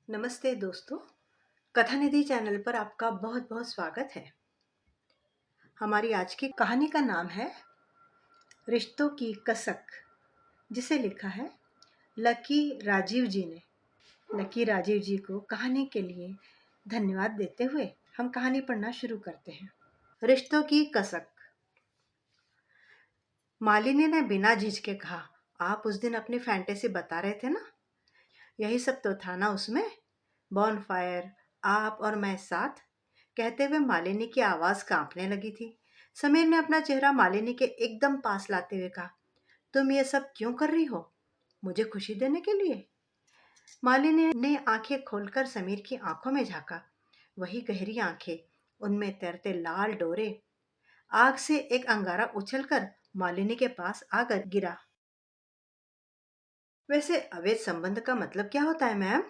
नमस्ते दोस्तों। कथा निधि चैनल पर आपका बहुत बहुत स्वागत है। हमारी आज की कहानी का नाम है रिश्तों की कसक, जिसे लिखा है लकी राजीव जी ने। लकी राजीव जी को कहानी के लिए धन्यवाद देते हुए हम कहानी पढ़ना शुरू करते हैं। रिश्तों की कसक। मालिनी ने बिना झिझके कहा, आप उस दिन अपनी फैंटेसी बता रहे थे ना, यही सब तो था ना उसमें। बॉनफायर, आप और मैं साथ। कहते हुए मालिनी की आवाज कांपने लगी थी। समीर ने अपना चेहरा मालिनी के एकदम पास लाते हुए कहा, तुम ये सब क्यों कर रही हो? मुझे खुशी देने के लिए? मालिनी ने आंखें खोलकर समीर की आंखों में झांका। वही गहरी आंखें, उनमें तैरते लाल डोरे। आग से एक अंगारा उछलकर मालिनी के पास आकर गिरा। वैसे अवैध संबंध का मतलब क्या होता है मैम?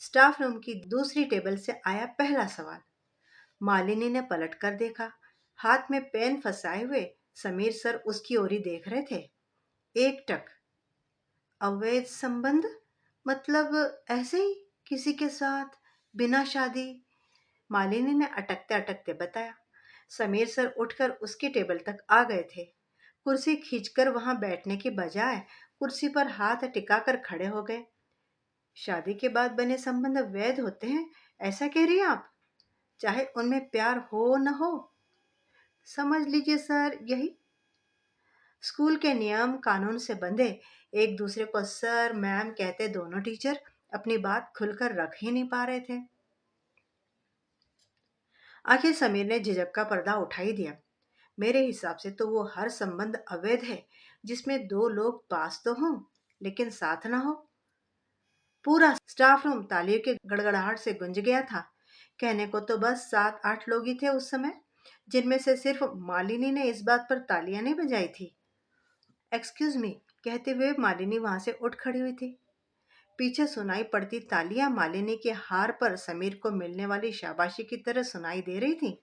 स्टाफ रूम की दूसरी टेबल से आया पहला सवाल। मालिनी ने पलट कर देखा। हाथ में पेन फंसाए हुए समीर सर उसकी ओर ही देख रहे थे। एक टक। अवैध संबंध मतलब ऐसे ही किसी के साथ, बिना शादी? मालिनी ने अटकते अटकते बताया। समीर सर उठकर उसकी टेबल तक आ गए थे। कुर्सी खींचकर वहां बैठने की बजाय कुर्सी पर हाथ टिकाकर खड़े हो गए। शादी के बाद बने संबंध वैध होते हैं, ऐसा कह रही हैं आप? चाहे उनमें प्यार हो न हो? समझ लीजिए सर, यही स्कूल के नियम कानून से बंधे। एक दूसरे को सर मैम कहते दोनों टीचर अपनी बात खुलकर रख ही नहीं पा रहे थे। आखिर समीर ने झिझक का पर्दा उठा ही दिया। मेरे हिसाब से तो वो हर संबंध अवैध है जिसमें दो लोग पास तो हों लेकिन साथ ना हो। पूरा स्टाफ रूम तालियों के गड़गड़ाहट से गूंज गया था। कहने को तो बस 7-8 लोग ही थे उस समय, जिनमें से सिर्फ मालिनी ने इस बात पर तालियां नहीं बजाई थी। एक्सक्यूज मी कहते हुए मालिनी वहां से उठ खड़ी हुई थी। पीछे सुनाई पड़ती तालियां मालिनी के हार पर समीर को मिलने वाली शाबाशी की तरह सुनाई दे रही थी।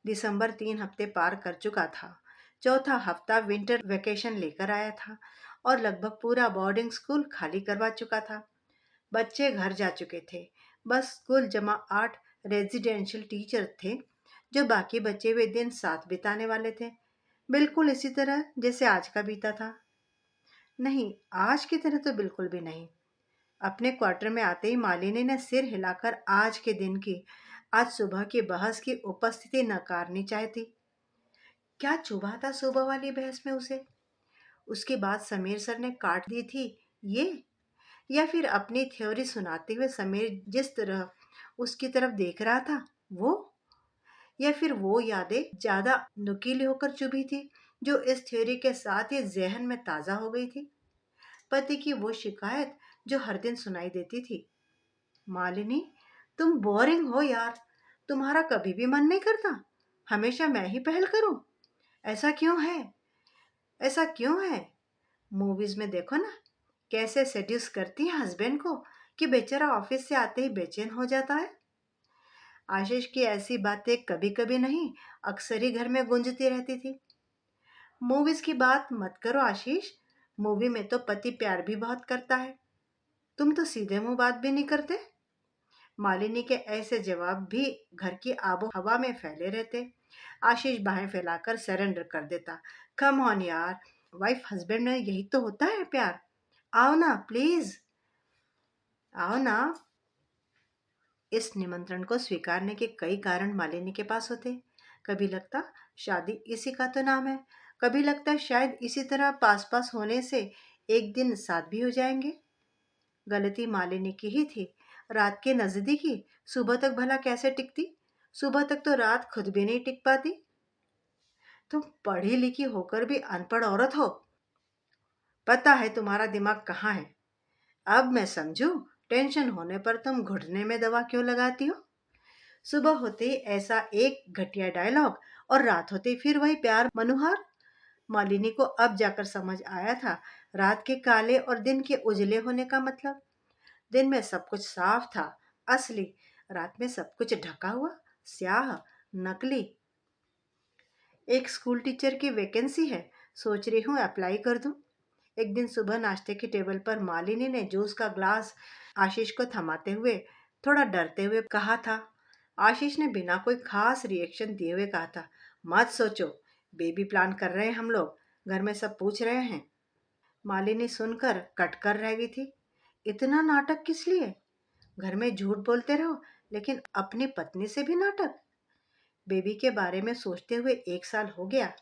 दिसंबर 3 हफ्ते पार कर चुका था। चौथा हफ्ता विंटर वेकेशन लेकर आया था और लगभग पूरा बोर्डिंग स्कूल खाली करवा चुका था। बच्चे घर जा चुके थे। बस स्कूल जमा 8 रेजिडेंशियल टीचर थे जो बाकी बचे हुए दिन साथ बिताने वाले थे। बिल्कुल इसी तरह जैसे आज का बीता था। नहीं, आज की तरह तो बिल्कुल भी नहीं। अपने क्वार्टर में आते ही मालिनी ने सिर हिलाकर आज के दिन की, आज सुबह की बहस की उपस्थिति नकारनी चाही थी। क्या चुभा था सुबह वाली बहस में उसे? उसकी बात समीर सर ने काट दी थी, ये? या फिर अपनी थ्योरी सुनाते हुए समीर जिस तरह उसकी तरफ देख रहा था वो? या फिर वो यादें ज्यादा नुकीली होकर चुभी थी जो इस थ्योरी के साथ ही जहन में ताजा हो गई थी? पति की वो शिकायत जो हर दिन सुनाई देती थी, मालिनी तुम बोरिंग हो यार, तुम्हारा कभी भी मन नहीं करता हमेशा मैं ही पहल करूं? ऐसा क्यों है? ऐसा क्यों है? मूवीज में देखो ना, कैसे सेड्यूस करती है हस्बैंड को कि बेचारा ऑफिस से आते ही बेचैन हो जाता है। आशीष की ऐसी बातें कभी कभी नहीं, अक्सर ही घर में गूंजती रहती थी। मूवीज की बात मत करो आशीष, मूवी में तो पति प्यार भी बहुत करता है, तुम तो सीधे मुंह बात भी नहीं करते। मालिनी के ऐसे जवाब भी घर की आबो हवा में फैले रहते। आशीष बाहें फैलाकर सरेंडर कर देता। कम ऑन यार, वाइफ हस्बैंड में यही तो होता है प्यार। आओ ना प्लीज, आओ ना। इस निमंत्रण को स्वीकारने के कई कारण मालिनी के पास होते। कभी लगता शादी इसी का तो नाम है, कभी लगता शायद इसी तरह पास पास होने से एक दिन साथ भी हो जाएंगे। गलती मालिनी की ही थी। रात के नजदीकी सुबह तक भला कैसे टिकती? सुबह तक तो रात खुद भी नहीं टिक पाती। तुम पढ़ी लिखी होकर भी अनपढ़ औरत हो। पता है तुम्हारा दिमाग कहाँ है। अब मैं समझू, टेंशन होने पर तुम घुटने में दवा क्यों लगाती हो? सुबह होते ही ऐसा एक घटिया डायलॉग और रात होते ही फिर वही प्यार मनोहार। मालिनी को अब जाकर समझ आया था रात के काले और दिन के उजले होने का मतलब। दिन में सब कुछ साफ था, असली। रात में सब कुछ ढका हुआ, स्याह, नकली। एक स्कूल टीचर की वैकेंसी है, सोच रही हूँ अप्लाई कर दूं। एक दिन सुबह नाश्ते की टेबल पर मालिनी ने जूस का ग्लास आशीष को थमाते हुए थोड़ा डरते हुए कहा था। आशीष ने बिना कोई खास रिएक्शन दिए हुए कहा था, मत सोचो, बेबी प्लान कर रहे हैं हम लोग, घर में सब पूछ रहे हैं। मालिनी सुनकर कटकर रह गई थी। इतना नाटक किस लिए? घर में झूठ बोलते रहो, लेकिन अपनी पत्नी से भी नाटक। बेबी के बारे में सोचते हुए 1 साल हो गया।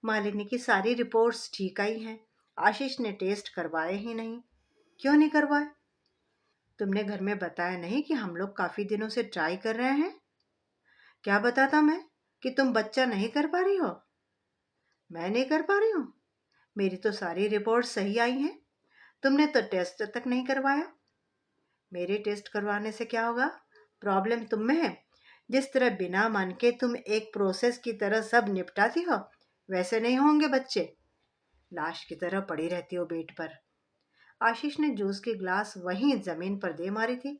मालिनी की सारी रिपोर्ट्स ठीक आई हैं। आशीष ने टेस्ट करवाए ही नहीं। क्यों नहीं करवाए? तुमने घर में बताया नहीं कि हम लोग काफी दिनों से ट्राई कर रहे हैं? क्या बताता मैं कि तुम बच्चा नहीं कर पा रही हो? मैं नहीं कर पा रही हूँ? मेरी तो सारी रिपोर्ट सही आई हैं। तुमने तो टेस्ट तक नहीं करवाया। मेरे टेस्ट करवाने से क्या होगा? प्रॉब्लम तुम में है। जिस तरह बिना मन के तुम एक प्रोसेस की तरह सब निपटाती हो, वैसे नहीं होंगे बच्चे। लाश की तरह पड़ी रहती हो बेड पर। आशीष ने जूस की ग्लास वहीं जमीन पर दे मारी थी।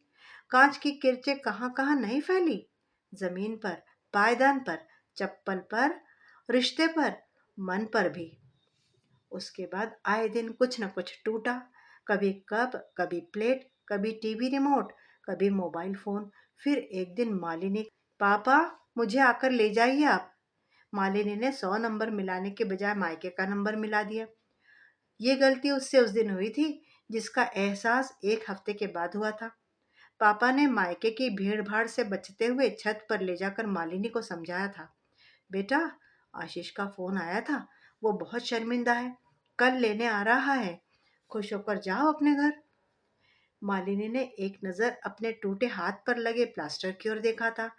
कांच की किरचें कहाँ कहाँ नहीं फैली। जमीन पर, पायदान पर, चप्पल पर, रिश्ते पर, मन पर भी। उसके बाद आए दिन कुछ न कुछ टूटा। कभी कप, कभी प्लेट, कभी टीवी रिमोट, कभी मोबाइल फोन। फिर एक दिन मालिनी, पापा मुझे आकर ले जाइए आप। मालिनी ने 100 नंबर मिलाने के बजाय मायके का नंबर मिला दिया। ये गलती उससे उस दिन हुई थी, जिसका एहसास 1 हफ्ते के बाद हुआ था। पापा ने मायके की भीड़ भाड़ से बचते हुए छत पर ले जाकर मालिनी को समझाया था, बेटा, आशीष का फोन आया था, वो बहुत शर्मिंदा है, कल लेने आ रहा है, खुश होकर जाओ अपने घर। मालिनी ने एक नजर अपने टूटे हाथ पर लगे प्लास्टर की ओर देखा था,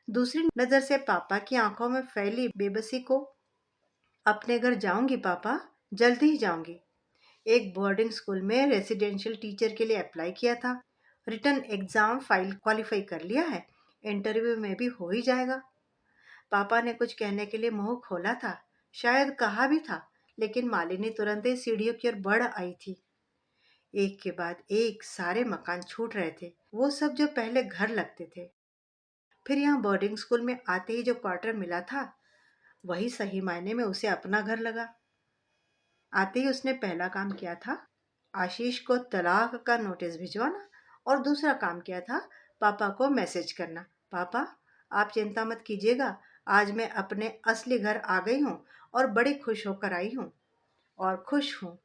दूसरी नजर से पापा की आंखों में फैली बेबसी को। अपने घर जाऊंगी पापा, जल्दी ही जाऊंगी। एक बोर्डिंग स्कूल में रेसिडेंशियल टीचर के लिए अप्लाई किया था। रिटन एग्जाम फाइल क्वालिफाई कर लिया है। इंटरव्यू में भी हो ही जाएगा। पापा ने कुछ कहने के लिए मुंह खोला था, शायद कहा भी था, लेकिन मालिनी तुरंत ही सीढ़ियों की ओर बढ़ आई थी। एक के बाद एक सारे मकान छूट रहे थे, वो सब जो पहले घर लगते थे। फिर यहाँ बोर्डिंग स्कूल में आते ही जो क्वार्टर मिला था, वही सही मायने में उसे अपना घर लगा। आते ही उसने पहला काम किया था आशीष को तलाक का नोटिस भिजवाना, और दूसरा काम किया था पापा को मैसेज करना, पापा आप चिंता मत कीजिएगा, आज मैं अपने असली घर आ गई हूँ और बड़ी खुश होकर आई हूँ और खुश हूँ।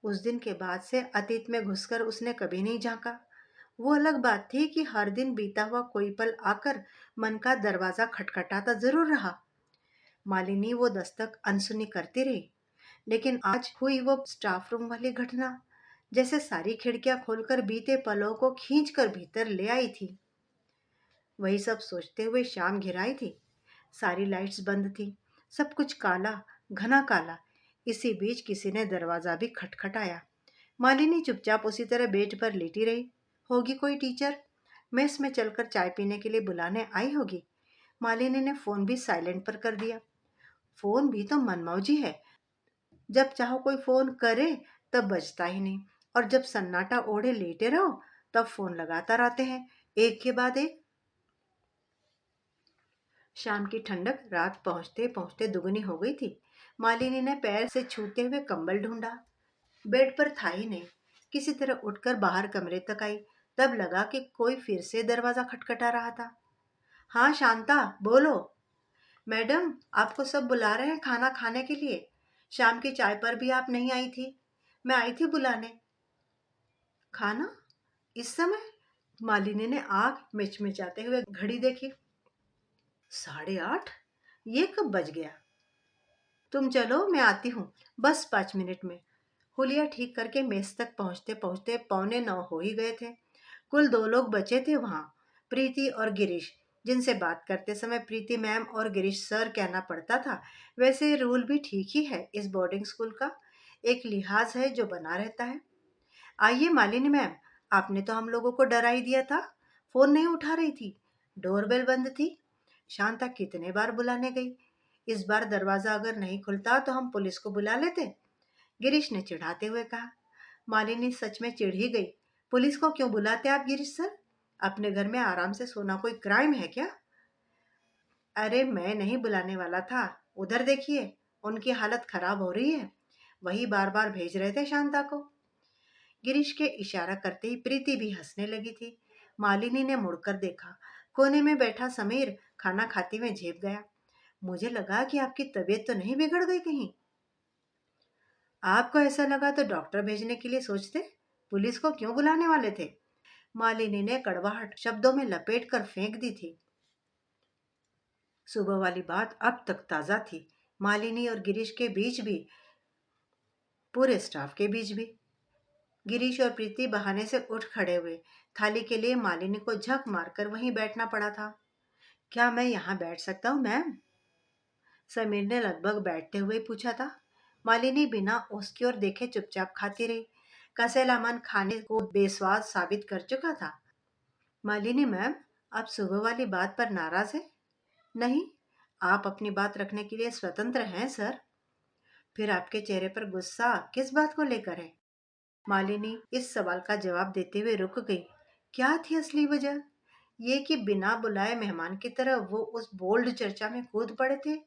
उस दिन के बाद से अतीत में घुसकर उसने कभी नहीं झांका। वो अलग बात थी कि हर दिन बीता हुआ कोई पल आकर मन का दरवाजा खटखटाता जरूर रहा। मालिनी वो दस्तक अनसुनी करती रही, लेकिन आज हुई वो स्टाफ रूम वाली घटना जैसे सारी खिड़कियां खोलकर बीते पलों को खींचकर भीतर ले आई थी। वही सब सोचते हुए शाम घिराई थी। सारी लाइट्स बंद थी, सब कुछ काला, घना काला। इसी बीच किसी ने दरवाजा भी खटखटाया। मालिनी चुपचाप उसी तरह बेड पर लेटी रही। होगी कोई टीचर, मेस में चलकर चाय पीने के लिए बुलाने आई होगी। मालिनी ने फोन भी साइलेंट पर कर दिया। फोन भी तो मनमौजी है, जब चाहो कोई फोन करे तब बजता ही नहीं, और जब सन्नाटा ओढ़े लेटे रहो तब फोन लगाता रहते हैं, एक के बाद एक। शाम की ठंडक रात पहुंचते पहुंचते दुगनी हो गई थी। मालिनी ने पैर से छूते हुए कंबल ढूंढा, बेड पर था ही नहीं। किसी तरह उठकर बाहर कमरे तक आई, तब लगा कि कोई फिर से दरवाजा खटखटा रहा था। हाँ शांता, बोलो। मैडम, आपको सब बुला रहे हैं खाना खाने के लिए। शाम की चाय पर भी आप नहीं आई थी, मैं आई थी बुलाने। खाना? इस समय? मालिनी ने आंख मिचमिचाते हुए घड़ी देखी। 8:30? ये कब बज गया? तुम चलो, मैं आती हूँ, बस 5 मिनट में। हुलिया ठीक करके मेस तक पहुंचते पहुंचते 8:45 हो ही गए थे। कुल 2 लोग बचे थे वहां, प्रीति और गिरीश, जिनसे बात करते समय प्रीति मैम और गिरीश सर कहना पड़ता था। वैसे रूल भी ठीक ही है, इस बोर्डिंग स्कूल का एक लिहाज है जो बना रहता है। आइए मालिनी मैम, आपने तो हम लोगों को डरा ही दिया था। फोन नहीं उठा रही थी, डोरबेल बंद थी। शांता कितने बार बुलाने गई। इस बार दरवाजा अगर नहीं खुलता तो हम पुलिस को बुला लेते, गिरीश ने चिढ़ाते हुए कहा। मालिनी सच में चिढ़ ही गई। पुलिस को क्यों बुलाते आप गिरीश सर? अपने घर में आराम से सोना कोई क्राइम है क्या? अरे मैं नहीं बुलाने वाला था, उधर देखिए, उनकी हालत खराब हो रही है। वही बार बार भेज रहे थे शांता को। गिरीश के इशारा करते ही प्रीति भी हंसने लगी थी। मालिनी ने मुड़कर देखा। कोने में बैठा समीर खाना खाते में झेप गया। मुझे लगा कि आपकी तबीयत तो नहीं बिगड़ गई कहीं। आपको ऐसा लगा तो डॉक्टर भेजने के लिए सोचते। पुलिस को क्यों बुलाने वाले थे? मालिनी ने कड़वाहट शब्दों में लपेट कर फेंक दी थी। सुबह वाली बात अब तक ताजा थी। मालिनी और गिरीश के बीच भी, पूरे स्टाफ के बीच भी। गिरीश और प्रीति बहाने से उठ खड़े हुए। थाली के लिए मालिनी को झक मारकर वहीं बैठना पड़ा था। क्या मैं यहाँ बैठ सकता हूँ मैम? समीर ने लगभग बैठते हुए पूछा था। मालिनी बिना उसकी ओर देखे चुपचाप खाती रही। कसेला मन खाने को बेस्वाद साबित कर चुका था। मालिनी मैम, आप सुबह वाली बात पर नाराज है? नहीं, आप अपनी बात रखने के लिए स्वतंत्र हैं सर। फिर आपके चेहरे पर गुस्सा किस बात को लेकर है? मालिनी इस सवाल का जवाब देते हुए रुक गई। क्या थी असली वजह? ये कि बिना बुलाए मेहमान की तरह वो उस बोल्ड चर्चा में कूद पड़े थे,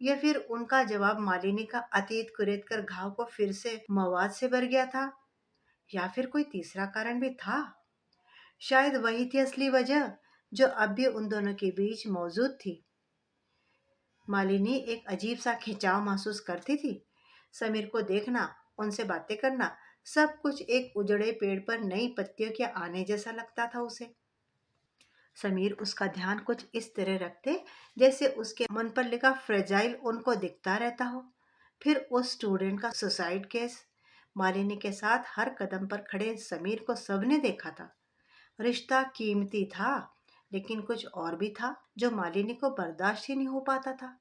या फिर उनका जवाब मालिनी का अतीत कुरेद कर घाव को फिर से मवाद से भर गया था, या फिर कोई तीसरा कारण भी था? शायद वही थी असली वजह जो अब भी उन दोनों के बीच मौजूद थी। मालिनी एक अजीब सा खिंचाव महसूस करती थी। समीर को देखना, उनसे बातें करना, सब कुछ एक उजड़े पेड़ पर नई पत्तियों के आने जैसा लगता था उसे। समीर उसका ध्यान कुछ इस तरह रखते जैसे उसके मन पर लिखा फ्रेजाइल उनको दिखता रहता हो। फिर उस स्टूडेंट का सुसाइड केस। मालिनी के साथ हर कदम पर खड़े समीर को सबने देखा था। रिश्ता कीमती था, लेकिन कुछ और भी था जो मालिनी को बर्दाश्त ही नहीं हो पाता था।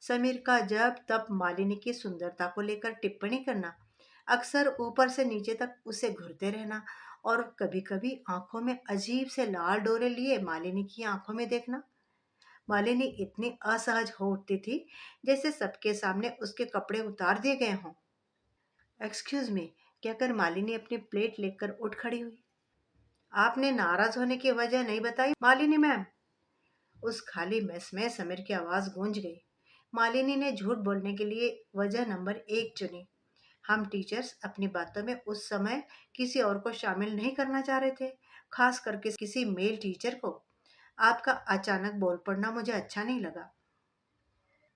समीर का जब तब मालिनी की सुंदरता को लेकर टिप्पणी करना, अक्सर ऊपर से नीचे तक उसे घूरते रहना, और कभी कभी आंखों में अजीब से लाल डोरे लिए मालिनी की आंखों में देखना। मालिनी इतनी असहज हो उठती थी जैसे सबके सामने उसके कपड़े उतार दिए गए हों। एक्सक्यूज मी, कहकर मालिनी अपनी प्लेट लेकर उठ खड़ी हुई। आपने नाराज होने की वजह नहीं बताई मालिनी मैम। उस खाली मेस में समीर की आवाज गूंज गई। मालिनी ने झूठ बोलने के लिए वजह नंबर 1 चुनी। हम टीचर्स अपनी बातों में उस समय किसी और को शामिल नहीं करना चाह रहे थे, खास करके किसी मेल टीचर को। आपका अचानक बोल पड़ना मुझे अच्छा नहीं लगा।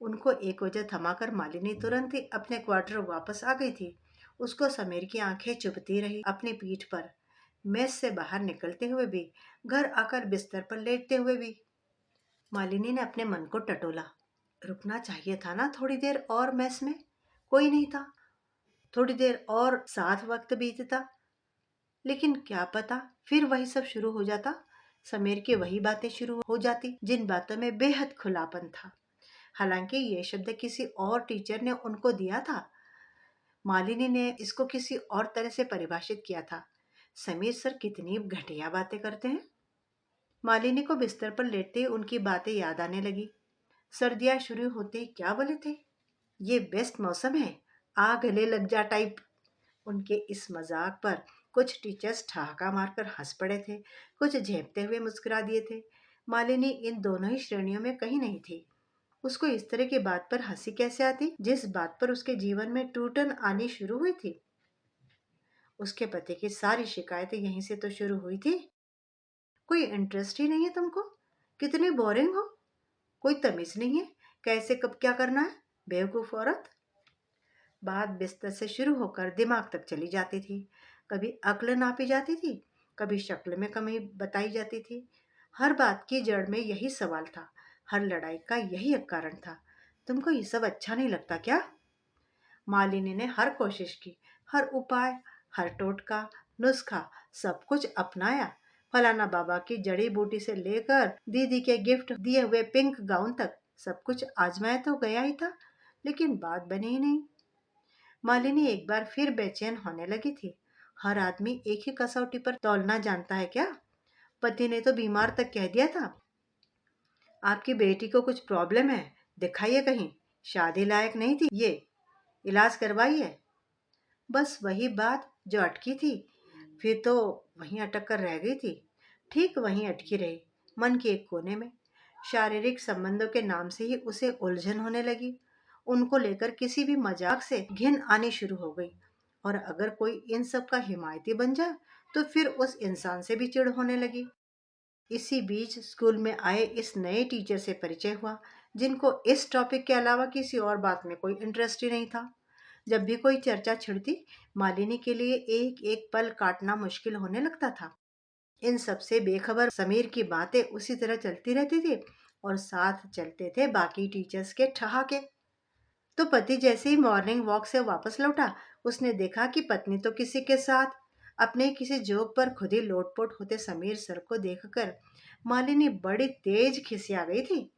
उनको एक वजह थमाकर मालिनी तुरंत ही अपने क्वार्टर वापस आ गई थी। उसको समीर की आंखें चुभती रही अपनी पीठ पर। मेस से बाहर निकलते हुए भी, घर आकर बिस्तर पर लेटते हुए भी। मालिनी ने अपने मन को टटोला। रुकना चाहिए था ना थोड़ी देर और मेस में। कोई नहीं था। थोड़ी देर और साथ वक्त बीतता। लेकिन क्या पता फिर वही सब शुरू हो जाता। समीर की वही बातें शुरू हो जाती जिन बातों में बेहद खुलापन था। हालांकि ये शब्द किसी और टीचर ने उनको दिया था। मालिनी ने इसको किसी और तरह से परिभाषित किया था। समीर सर कितनी घटिया बातें करते हैं। मालिनी को बिस्तर पर लेटते ही उनकी बातें याद आने लगी। सर्दियां शुरू होते ही क्या बोले थे? ये बेस्ट मौसम है, आ गले लग जा टाइप। उनके इस मजाक पर कुछ टीचर्स ठहाका मारकर हंस पड़े थे, कुछ झेपते हुए मुस्कुरा दिए थे। मालिनी इन दोनों ही श्रेणियों में कहीं नहीं थी। उसको इस तरह की बात पर हंसी कैसे आती जिस बात पर उसके जीवन में टूटन आनी शुरू हुई थी? उसके पति की सारी शिकायतें यहीं से तो शुरू हुई थी। कोई इंटरेस्ट ही नहीं है तुमको? कितनी बोरिंग हो। कोई तमीज नहीं है, कैसे कब क्या करना है, बेवकूफ औरत। बात बिस्तर से शुरू होकर दिमाग तक चली जाती थी। कभी अक्ल नापी जाती थी, कभी शक्ल में कमी बताई जाती थी। हर बात की जड़ में यही सवाल था, हर लड़ाई का यही एक कारण था। तुमको ये सब अच्छा नहीं लगता क्या? मालिनी ने हर कोशिश की, हर उपाय, हर टोटका, नुस्खा, सब कुछ अपनाया। फलाना बाबा की जड़ी बूटी से लेकर दीदी के गिफ्ट दिए हुए पिंक गाउन तक सब कुछ आजमाया तो गया ही था, लेकिन बात बनी ही नहीं। मालिनी एक बार फिर बेचैन होने लगी थी। हर आदमी एक ही कसौटी पर तौलना जानता है क्या? पति ने तो बीमार तक कह दिया था, आपकी बेटी को कुछ प्रॉब्लम है, दिखाइए कहीं, शादी लायक नहीं थी ये, इलाज करवाइए। बस वही बात जो अटकी थी, फिर तो वहीं अटक कर रह गई थी। ठीक वहीं अटकी रही, मन के एक कोने में। शारीरिक संबंधों के नाम से ही उसे उलझन होने लगी। उनको लेकर किसी भी मजाक से घिन आनी शुरू हो गई। और अगर कोई इन सब का हिमायती बन जाए तो फिर उस इंसान से भी चिढ़ होने लगी। इसी बीच स्कूल में आए इस नए टीचर से परिचय हुआ, जिनको इस टॉपिक के अलावा किसी और बात में कोई इंटरेस्ट ही नहीं था। जब भी कोई चर्चा छिड़ती, मालिनी के लिए एक एक पल काटना मुश्किल होने लगता था। इन सब से बेखबर समीर की बातें उसी तरह चलती रहती थी और साथ चलते थे बाकी टीचर्स के ठहाके। तो पति जैसे ही मॉर्निंग वॉक से वापस लौटा, उसने देखा कि पत्नी तो किसी के साथ। अपने किसी जोक पर खुद ही लोटपोट होते समीर सर को देखकर मालिनी बड़ी तेज खिसिया गई थी।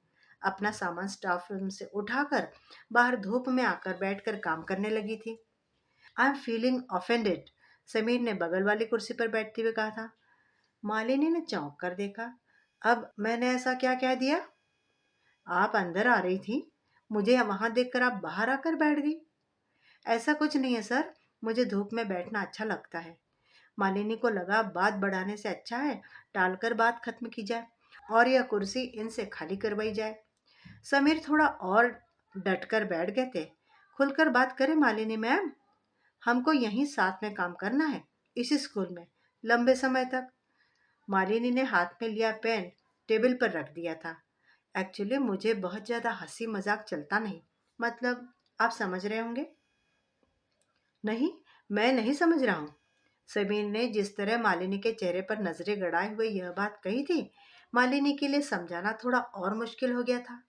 अपना सामान स्टाफ रूम से उठाकर बाहर धूप में आकर बैठकर काम करने लगी थी। I am feeling offended, Sameer ने बगल वाली कुर्सी पर बैठते हुए कहा था। मालिनी ने चौंक कर देखा। अब मैंने ऐसा क्या कह दिया? आप अंदर आ रही थी, मुझे वहां देखकर आप बाहर आकर बैठ गई। ऐसा कुछ नहीं है सर, मुझे धूप में बैठना अच्छा लगता है। मालिनी को लगा बात बढ़ाने से अच्छा है टालकर बात खत्म की जाए और यह कुर्सी इनसे खाली करवाई जाए। समीर थोड़ा और डटकर बैठ गए थे। खुलकर बात करें मालिनी मैम, हमको यहीं साथ में काम करना है, इसी स्कूल में, लंबे समय तक। मालिनी ने हाथ में लिया पेन टेबल पर रख दिया था। एक्चुअली मुझे बहुत ज्यादा हंसी मजाक चलता नहीं, मतलब आप समझ रहे होंगे। नहीं, मैं नहीं समझ रहा हूँ। समीर ने जिस तरह मालिनी के चेहरे पर नजरें गड़ाए हुए यह बात कही थी, मालिनी के लिए समझाना थोड़ा और मुश्किल हो गया था।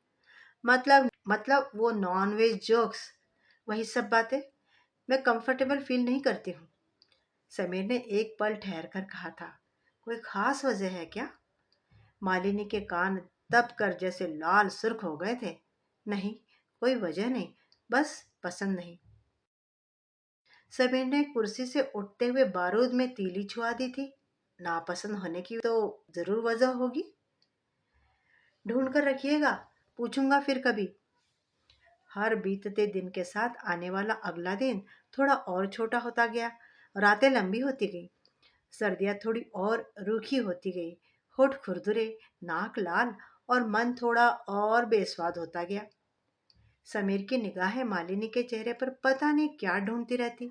मतलब वो नॉन वेज जोक्स, वही सब बातें मैं कंफर्टेबल फील नहीं करती हूँ। समीर ने एक पल ठहर कर कहा था। कोई खास वजह है क्या? मालिनी के कान तप कर जैसे लाल सुर्ख हो गए थे। नहीं, कोई वजह नहीं, बस पसंद नहीं। समीर ने कुर्सी से उठते हुए बारूद में तीली छुआ दी थी। नापसंद होने की तो जरूर वजह होगी। ढूंढ कर रखिएगा, पूछूंगा फिर कभी। हर बीतते दिन के साथ आने वाला अगला दिन थोड़ा और छोटा होता गया। रातें लंबी होती गई, सर्दियां थोड़ी और रूखी होती गई, होठ खुरदुरे, नाक लाल और मन थोड़ा और बेस्वाद होता गया। समीर की निगाहें मालिनी के चेहरे पर पता नहीं क्या ढूंढती रहती।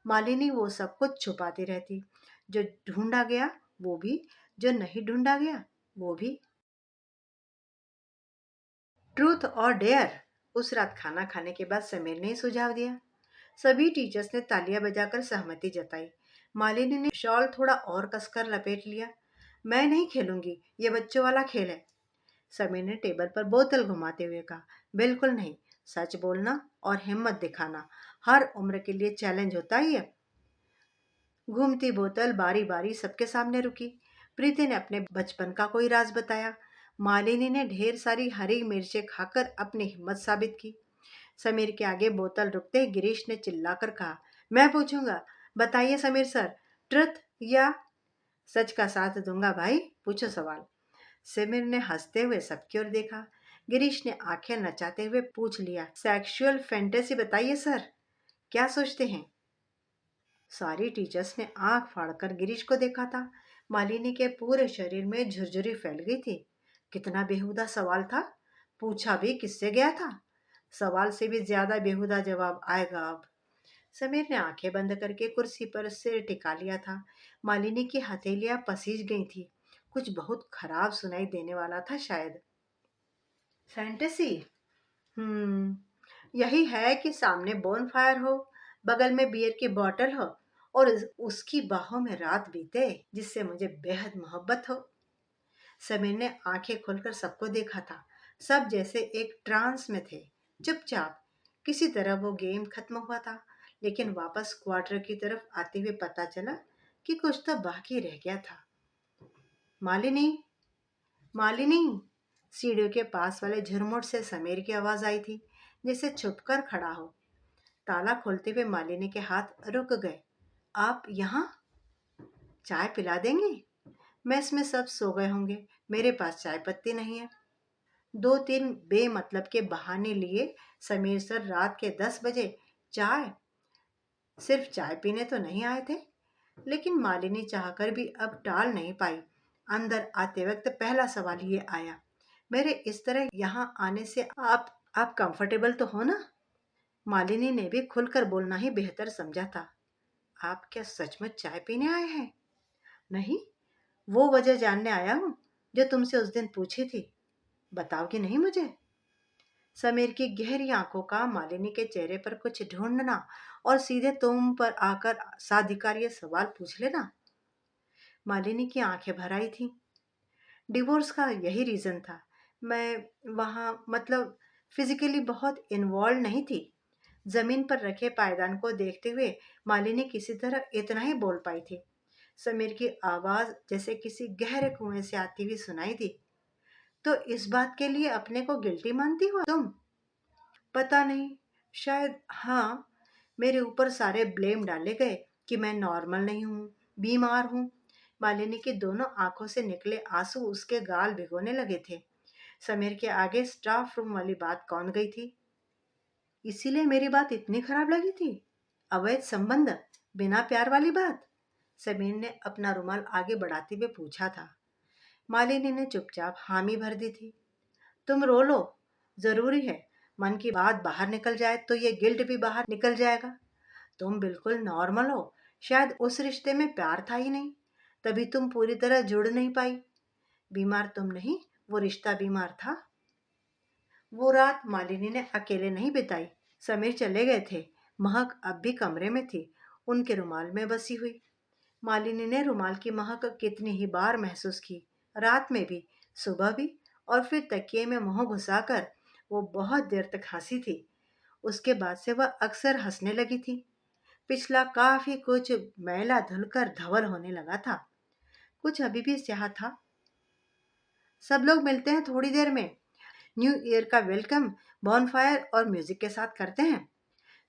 मालिनी वो सब कुछ छुपाती रहती, जो ढूंढा गया वो भी, जो नहीं ढूंढा गया वो भी। ट्रूथ और डेयर। उस रात खाना खाने के बाद समीर ने ही सुझाव दिया। सभी टीचर्स ने तालियां बजाकर सहमति जताई। मालिनी ने शॉल थोड़ा और कसकर लपेट लिया। मैं नहीं खेलूंगी, ये बच्चों वाला खेल है। समीर ने टेबल पर बोतल घुमाते हुए कहा। बिल्कुल नहीं, सच बोलना और हिम्मत दिखाना हर उम्र के लिए चैलेंज होता ही है। घूमती बोतल बारी बारी सबके सामने रुकी। प्रीति ने अपने बचपन का कोई राज बताया। मालिनी ने ढेर सारी हरी मिर्चें खाकर अपनी हिम्मत साबित की। समीर के आगे बोतल रुकते ही गिरीश ने चिल्लाकर कहा, मैं पूछूंगा, बताइए समीर सर, ट्रुथ या सच का साथ दूंगा भाई, पूछो सवाल। समीर ने हंसते हुए सबकी ओर देखा। गिरीश ने आंखें नचाते हुए पूछ लिया, सेक्सुअल फैंटेसी बताइए सर, क्या सोचते हैं? सारी टीचर्स ने आंख फाड़कर गिरीश को देखा था। मालिनी के पूरे शरीर में झुरझुरी फैल गई थी। कितना बेहुदा सवाल था, पूछा भी किससे गया था। सवाल से भी ज्यादा बेहुदा जवाब आएगा अब। समीर ने आंखें बंद करके कुर्सी पर सिर टिका लिया था। मालिनी की हथेलियां पसीज गई थी। कुछ बहुत खराब सुनाई देने वाला था शायद। फैंटेसी। यही है कि सामने बोन फायर हो, बगल में बियर की बोतल हो और उसकी बाहों में रात बीते जिससे मुझे बेहद मोहब्बत हो। समीर ने आंखें खोलकर सबको देखा था। सब जैसे एक ट्रांस में थे, चुपचाप। किसी तरह वो गेम खत्म हुआ था, लेकिन वापस क्वार्टर की तरफ आते हुए पता चला कि कुछ तो बाकी रह गया था। मालिनी, मालिनी, सीढ़ियों के पास वाले झुरमुट से समीर की आवाज आई थी, जैसे छुपकर खड़ा हो। ताला खोलते हुए मालिनी के हाथ रुक गए। आप यहाँ? चाय पिला देंगे? मेस में सब सो गए होंगे, मेरे पास चाय पत्ती नहीं है। दो तीन बेमतलब के बहाने लिए समीर सर रात के 10 बजे चाय, सिर्फ चाय पीने तो नहीं आए थे। लेकिन मालिनी चाहकर भी अब टाल नहीं पाई। अंदर आते वक्त पहला सवाल ये आया, मेरे इस तरह यहाँ आने से आप कंफर्टेबल तो हो ना? मालिनी ने भी खुलकर बोलना ही बेहतर समझा था। आप क्या सचमुच चाय पीने आए हैं? नहीं, वो वजह जानने आया हूँ जो तुमसे उस दिन पूछी थी। बताओगी नहीं मुझे? समीर की गहरी आंखों का मालिनी के चेहरे पर कुछ ढूंढना और सीधे तुम पर आकर साधिकार सवाल पूछ लेना। मालिनी की आंखें भर आई थी। डिवोर्स का यही रीजन था। मैं वहाँ मतलब फिजिकली बहुत इन्वॉल्व नहीं थी। जमीन पर रखे पायदान को देखते हुए मालिनी किसी तरह इतना ही बोल पाई थी। समीर की आवाज जैसे किसी गहरे कुएं से आती हुई सुनाई दी। तो इस बात के लिए अपने को गिल्टी मानती हो तुम? पता नहीं, शायद हाँ। मेरे ऊपर सारे ब्लेम डाले गए कि मैं नॉर्मल नहीं हूँ, बीमार हूँ। मालिनी की दोनों आंखों से निकले आंसू उसके गाल भिगोने लगे थे। समीर के आगे स्टाफ रूम वाली बात कौन गई थी? इसीलिए मेरी बात इतनी खराब लगी थी? अवैध संबंध, बिना प्यार वाली बात? समीर ने अपना रुमाल आगे बढ़ाते हुए पूछा था। मालिनी ने चुपचाप हामी भर दी थी। तुम रो लो, जरूरी है। मन की बात बाहर निकल जाए तो ये गिल्ट भी बाहर निकल जाएगा। तुम बिल्कुल नॉर्मल हो। शायद उस रिश्ते में प्यार था ही नहीं, तभी तुम पूरी तरह जुड़ नहीं पाई। बीमार तुम नहीं, वो रिश्ता बीमार था। वो रात मालिनी ने अकेले नहीं बिताई। समीर चले गए थे। महक अब भी कमरे में थी, उनके रुमाल में बसी हुई। मालिनी ने रुमाल की महक कितनी ही बार महसूस की, रात में भी, सुबह भी, और फिर तकिए में मुंह घुसाकर वो बहुत देर तक हंसी थी। उसके बाद से वह अक्सर हंसने लगी थी। पिछला काफी कुछ मैला धुलकर धवल होने लगा था। कुछ अभी भी स्याह था। सब लोग मिलते हैं थोड़ी देर में। न्यू ईयर का वेलकम बॉनफायर और म्यूजिक के साथ करते हैं।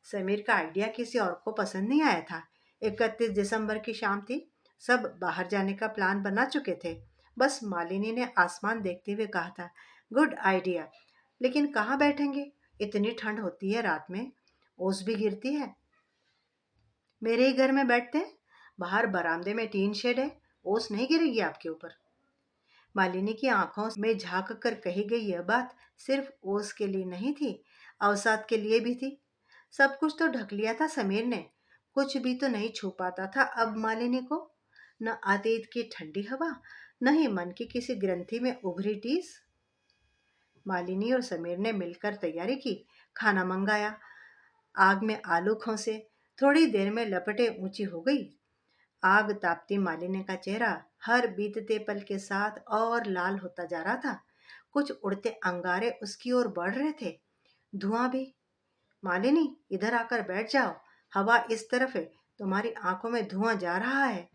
समीर का आइडिया किसी और को पसंद नहीं आया था। 31 दिसंबर की शाम थी। सब बाहर जाने का प्लान बना चुके थे। बस मालिनी ने आसमान देखते हुए कहा था, गुड आइडिया, लेकिन कहाँ बैठेंगे? इतनी ठंड होती है रात में, ओस भी गिरती है। मेरे ही घर में बैठते हैं। बाहर बरामदे में टीन शेड है, ओस नहीं गिरेगी आपके ऊपर। मालिनी की आंखों में झांक कर कही गई यह बात सिर्फ ओस के लिए नहीं थी, अवसाद के लिए भी थी। सब कुछ तो ढक लिया था समीर ने, कुछ भी तो नहीं छू पाता था अब मालिनी को। न अतीत की ठंडी हवा, न ही मन की किसी ग्रंथि में उभरी टीस। मालिनी और समीर ने मिलकर तैयारी की। खाना मंगाया, आग में आलू खोसे। थोड़ी देर में लपटें ऊंची हो गई। आग तापती मालिनी का चेहरा हर बीतते पल के साथ और लाल होता जा रहा था। कुछ उड़ते अंगारे उसकी ओर बढ़ रहे थे, धुआं भी। मालिनी, इधर आकर बैठ जाओ। हवा इस तरफ है, तुम्हारी आंखों में धुआं जा रहा है।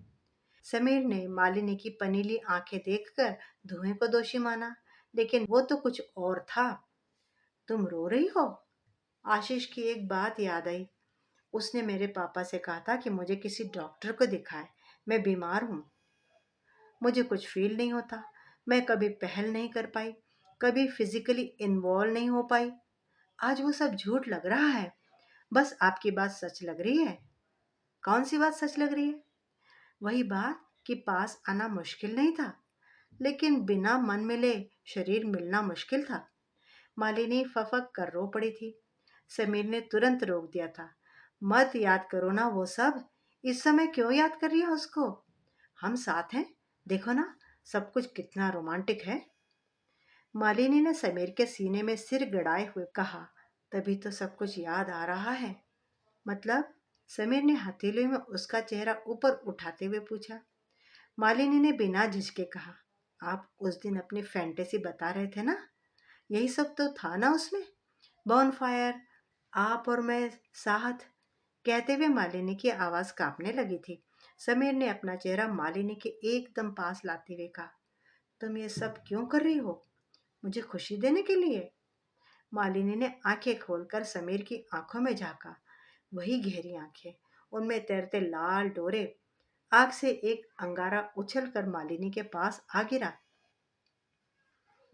समीर ने मालिनी की पनीली आंखें देखकर धुएं को दोषी माना, लेकिन वो तो कुछ और था। तुम रो रही हो? आशीष की एक बात याद आई। उसने मेरे पापा से कहा था कि मुझे किसी डॉक्टर को दिखाए। मैं बीमार हूँ, मुझे कुछ फील नहीं होता। मैं कभी पहल नहीं कर पाई, कभी फिजिकली इन्वॉल्व नहीं हो पाई। आज वो सब झूठ लग रहा है। बस आपकी बात सच लग रही है। कौन सी बात सच लग रही है? वही बात कि पास आना मुश्किल नहीं था, लेकिन बिना मन मिले शरीर मिलना मुश्किल था। मालिनी फफक कर रो पड़ी थी। समीर ने तुरंत रोक दिया था। मत याद करो ना वो सब। इस समय क्यों याद कर रही है उसको? हम साथ हैं, देखो ना, सब कुछ कितना रोमांटिक है। मालिनी ने समीर के सीने में सिर गड़ाए हुए कहा, तभी तो सब कुछ याद आ रहा है। मतलब? समीर ने हथेली में उसका चेहरा ऊपर उठाते हुए पूछा। मालिनी ने बिना झिझके कहा, आप उस दिन अपनी फैंटेसी बता रहे थे ना, यही सब तो था ना उसमें। बॉनफायर, आप और मैं साथ। कहते हुए मालिनी की आवाज कांपने लगी थी। समीर ने अपना चेहरा मालिनी के एकदम पास लाते हुए कहा, तुम ये सब क्यों कर रही हो? मुझे खुशी देने के लिए? मालिनी ने आंखें खोलकर समीर की आंखों में झांका। वही गहरी आंखें, उनमें तैरते लाल डोरे। आग से एक अंगारा उछल कर मालिनी के पास आ गिरा।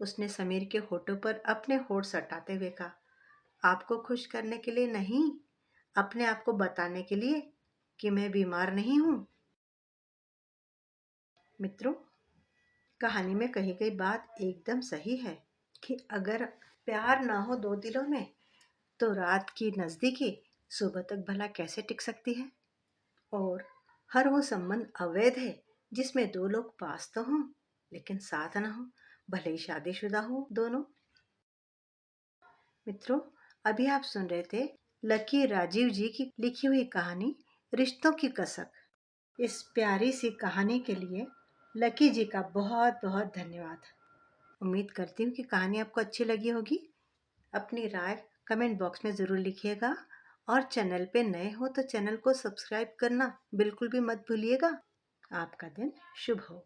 उसने समीर के होठों पर अपने होठ सटाते हुए कहा, आपको खुश करने के लिए नहीं, अपने आप को बताने के लिए कि मैं बीमार नहीं हूं। मित्रों, कहानी में कही गई बात एकदम सही है कि अगर प्यार ना हो दो दिलों में तो रात की नज़दीकी सुबह तक भला कैसे टिक सकती है? और हर वो संबंध अवैध है जिसमें दो लोग पास तो हों लेकिन साथ ना हो, भले ही शादीशुदा हो दोनों। मित्रों, अभी आप सुन रहे थे लकी राजीव जी की लिखी हुई कहानी रिश्तों की कसक। इस प्यारी सी कहानी के लिए लकी जी का बहुत बहुत धन्यवाद। उम्मीद करती हूँ कि कहानी आपको अच्छी लगी होगी। अपनी राय कमेंट बॉक्स में ज़रूर लिखिएगा और चैनल पे नए हो तो चैनल को सब्सक्राइब करना बिल्कुल भी मत भूलिएगा। आपका दिन शुभ हो।